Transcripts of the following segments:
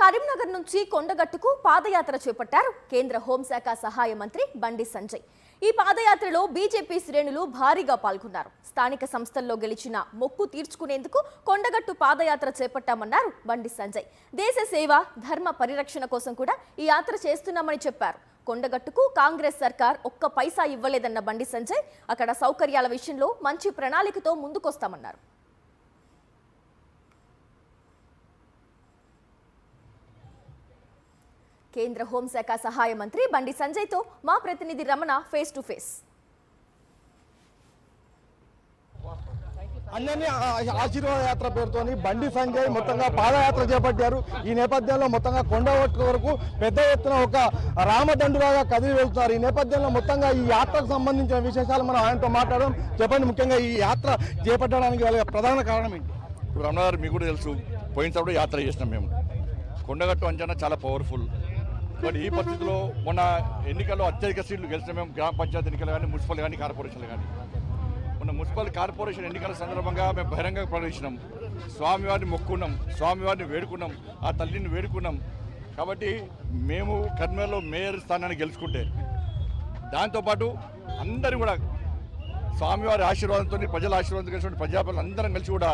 కరీంనగర్ నుంచి కొండగట్టుకు పాదయాత్ర చేపట్టారు కేంద్ర హోంశాఖ సహాయ మంత్రి బండి సంజయ్. ఈ పాదయాత్రలో బీజేపీ శ్రేణులు భారీగా పాల్గొన్నారు. స్థానిక సంస్థల్లో గెలిచిన మొక్కు తీర్చుకునేందుకు కొండగట్టు పాదయాత్ర చేపట్టామన్నారు బండి సంజయ్. దేశ సేవ, ధర్మ పరిరక్షణ కోసం కూడా ఈ యాత్ర చేస్తున్నామని చెప్పారు. కొండగట్టుకు కాంగ్రెస్ సర్కార్ ఒక్క పైసా ఇవ్వలేదన్న బండి సంజయ్ అక్కడ సౌకర్యాల విషయంలో మంచి ప్రణాళికతో ముందుకొస్తామన్నారు. కేంద్ర హోంశాఖ సహాయ మంత్రి బండి సంజయ్తో మా ప్రతినిధి రమణ ఫేస్ టు ఫేస్. అన్నీ ఆశీర్వాద యాత్ర పేరుతోని బండి సంజయ్ మొత్తంగా పాదయాత్ర చేపట్టారు. ఈ నేపథ్యంలో మొత్తంగా కొండగట్టు వరకు పెద్ద ఎత్తున ఒక రామదండులాగా కదిలి వెళ్తున్నారు. ఈ నేపథ్యంలో మొత్తంగా ఈ యాత్రకు సంబంధించిన విశేషాలు మనం ఆయనతో మాట్లాడడం. చెప్పండి, ముఖ్యంగా ఈ యాత్ర చేపట్టడానికి వాళ్ళ ప్రధాన కారణం ఏంటి? ఇప్పుడు రమణ గారు మీకు కూడా తెలుసు, పోయినప్పుడు యాత్ర చేసినాం మేము. కొండగట్టు అంచనా చాలా పవర్ఫుల్. బట్ ఈ పరిస్థితిలో మొన్న ఎన్నికల్లో అత్యధిక సీట్లు గెలిచిన మేము గ్రామ పంచాయతీ ఎన్నికలు కానీ, మున్సిపల్ కానీ, కార్పొరేషన్లు కానీ. మొన్న మున్సిపల్ కార్పొరేషన్ ఎన్నికల సందర్భంగా మేము బహిరంగ ప్రకటించినాం. స్వామివారిని మొక్కున్నాం, స్వామివారిని వేడుకున్నాం, ఆ తల్లిని వేడుకున్నాం. కాబట్టి మేము కర్నూలులో మేయర్ స్థానాన్ని గెలుచుకుంటే దాంతోపాటు అందరూ కూడా స్వామివారి ఆశీర్వాదంతో, ప్రజల ఆశీర్వాదంతో కలిసి ప్రజాపతులు అందరం కలిసి కూడా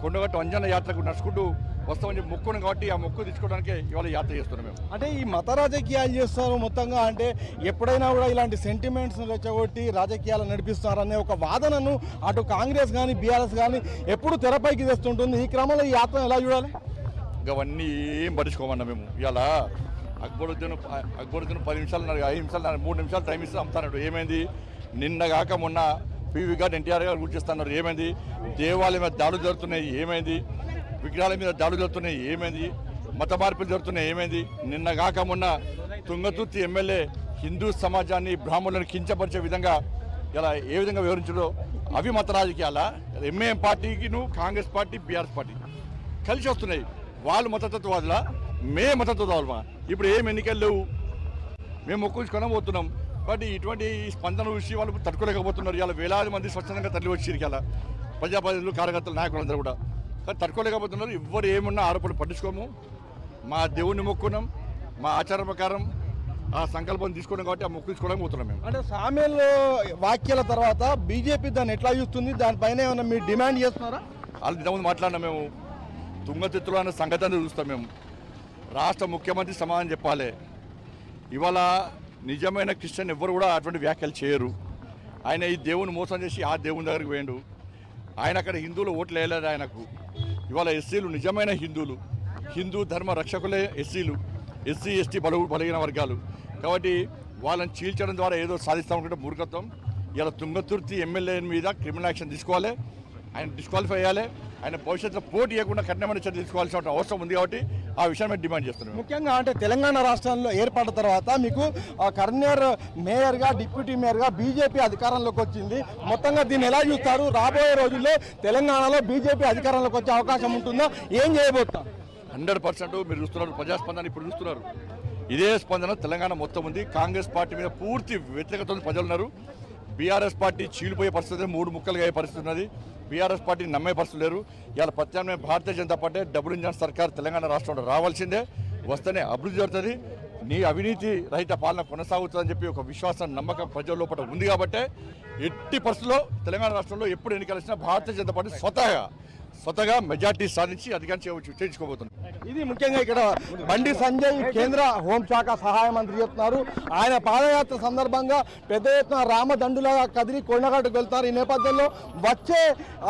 కొండగట్టు అంజన్న యాత్రకు నడుచుకుంటూ వస్తామని చెప్పి మొక్కున్నాం. కాబట్టి ఆ మొక్కు తెచ్చుకోవడానికి ఇవాళ యాత్ర చేస్తున్నాం మేము. అంటే ఈ మత రాజకీయాలు చేస్తారు మొత్తంగా, అంటే ఎప్పుడైనా కూడా ఇలాంటి సెంటిమెంట్స్ రెచ్చగొట్టి రాజకీయాలు నడిపిస్తారనే ఒక వాదనను అటు కాంగ్రెస్ కానీ, బీఆర్ఎస్ కానీ ఎప్పుడు తెరపైకి తెస్తుంటుంది. ఈ క్రమంలో ఈ యాత్ర ఎలా చూడాలి? అవన్నీ ఏం పట్టించుకోమన్నా మేము. ఇలా అక్బరుద్దీన్ 10 నిమిషాలు, 5 నిమిషాలు, 3 నిమిషాలు టైం ఇస్తే అమ్ముతాడు. ఏమైంది? నిన్నగాక మొన్న పివి గారు, ఎన్టీఆర్ గారు గుర్తు చేస్తున్నారు. ఏమైంది? దేవాలయం మీద దాడులు జరుగుతున్నాయి, ఏమైంది? విగ్రహాల మీద దాడులు జరుగుతున్నాయి, ఏమైంది? మత మార్పులు జరుగుతున్నాయి, ఏమైంది? నిన్నగాక మొన్న తుంగతుర్తి ఎమ్మెల్యే హిందూ సమాజాన్ని, బ్రాహ్మణులను కించపరిచే విధంగా ఇలా ఏ విధంగా వివరించడో అవి మత రాజకీయాల. ఎంఏఎం పార్టీకిను కాంగ్రెస్ పార్టీ, బీఆర్ఎస్ పార్టీ కలిసి వస్తున్నాయి. వాళ్ళు మతతత్వవాదులా, మేము మతతత్వవాదులమా? ఇప్పుడు ఏం ఎన్నికలు లేవు, మేము మొక్కుంచుకొని పోతున్నాం. కాబట్టి ఇటువంటి స్పందన చూసి వాళ్ళు తట్టుకోలేకపోతున్నారు. ఇలా వేలాది మంది స్వచ్ఛందంగా తరలి వచ్చి ఇలా ప్రజాప్రతినిధులు, కార్యకర్తలు, నాయకులందరూ కూడా కానీ తట్టుకోలేకపోతున్నారు. ఎవరు ఏమున్నా ఆరోపణలు పట్టించుకోము. మా దేవుణ్ణి మొక్కున్నాం, మా ఆచారం ప్రకారం ఆ సంకల్పం తీసుకున్నాం. కాబట్టి ఆ మొక్కు తీసుకోవడానికి పోతున్నాం మేము. అంటే సామ్యాల్లో వాక్యాల తర్వాత బీజేపీ దాన్ని ఎట్లా చూస్తుంది? దానిపైన ఏమన్నా మీరు డిమాండ్ చేస్తున్నారా? వాళ్ళు ఇంతకుముందు మాట్లాడినా మేము. తుంగతిత్తులు అనే సంగతిని చూస్తాం మేము. రాష్ట్ర ముఖ్యమంత్రి సమాధానం చెప్పాలి. ఇవాళ నిజమైన క్రిస్టియన్ ఎవ్వరు కూడా అటువంటి వ్యాఖ్యలు చేయరు. ఆయన ఈ దేవుని మోసం చేసి ఆ దేవుని దగ్గరికి పోయిండు. ఆయన అక్కడ హిందువులు ఓట్లు వేయలేదు ఆయనకు. ఇవాళ ఎస్సీలు నిజమైన హిందువులు, హిందూ ధర్మ రక్షకులే ఎస్సీలు, ఎస్సీ ఎస్టీ బలహీన వర్గాలు. కాబట్టి వాళ్ళని చీల్చడం ద్వారా ఏదో సాధిస్తామనుకుంటే మూర్ఖత్వం. ఇలా తుంగతుర్తి ఎమ్మెల్యే మీద క్రిమినల్ యాక్షన్ తీసుకోవాలి, ఆయన డిస్క్వాలిఫై అయ్యాలి. ఆయన భవిష్యత్తులో పోటీ ఇవ్వకుండా కఠినమైన చర్య తీసుకోవాల్సిన అవసరం ఉంది. కాబట్టి ఆ విషయాన్ని డిమాండ్ చేస్తున్నాం. ముఖ్యంగా అంటే తెలంగాణ రాష్ట్రంలో ఏర్పడిన తర్వాత మీకు కర్నూలు మేయర్గా, డిప్యూటీ మేయర్గా బీజేపీ అధికారంలోకి వచ్చింది. మొత్తంగా దీన్ని ఎలా చూస్తారు? రాబోయే రోజుల్లో తెలంగాణలో బీజేపీ అధికారంలోకి వచ్చే అవకాశం ఉంటుందా? ఏం చేయబోతున్నారు? 100% మీరు చూస్తున్నారు. ప్రజాస్పందన ఇప్పుడు చూస్తున్నారు. ఇదే స్పందన తెలంగాణ మొత్తం ఉంది. కాంగ్రెస్ పార్టీ మీద పూర్తి వ్యతిరేకత ప్రజలు ఉన్నారు. బీఆర్ఎస్ పార్టీ చీలిపోయే పరిస్థితి, 3 ముక్కలుగా అయ్యే పరిస్థితి ఉన్నది. బీఆర్ఎస్ పార్టీని నమ్మే పరిస్థితి లేరు. ఇవాళ ప్రత్యామ్నాయ Bharatiya Janata party double engine సర్కార్ తెలంగాణ రాష్ట్రంలో రావాల్సిందే. వస్తేనే అభివృద్ధి జరుగుతుంది, నీ అవినీతి రహిత పాలన కొనసాగుతుందని చెప్పి ఒక విశ్వాసం, నమ్మకం ప్రజల లోపల ఉంది. కాబట్టి ఎట్టి పరిస్థితుల్లో తెలంగాణ రాష్ట్రంలో ఎప్పుడు ఎన్నికలు వచ్చినా భారతీయ జనతా పార్టీ స్వతగా మెజార్టీ సాధించి అధికారం చేయించుకోబోతుంది. ఇది ముఖ్యంగా ఇక్కడ బండి సంజయ్ కేంద్ర హోంశాఖ సహాయ మంత్రి చెప్తున్నారు. ఆయన పాదయాత్ర సందర్భంగా పెద్ద ఎత్తున రామదండులాగా కదిలి కొండగట్టుకు వెళ్తారు. ఈ నేపథ్యంలో వచ్చే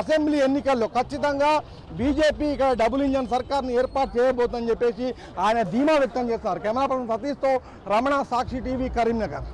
అసెంబ్లీ ఎన్నికల్లో ఖచ్చితంగా బీజేపీ ఇక్కడ డబుల్ ఇంజన్ సర్కార్ని ఏర్పాటు చేయబోతుందని చెప్పేసి ఆయన ధీమా వ్యక్తం చేస్తారు. కెమెరా పర్సన్ సతీష్తో రమణ, సాక్షి టీవీ, కరీంనగర్.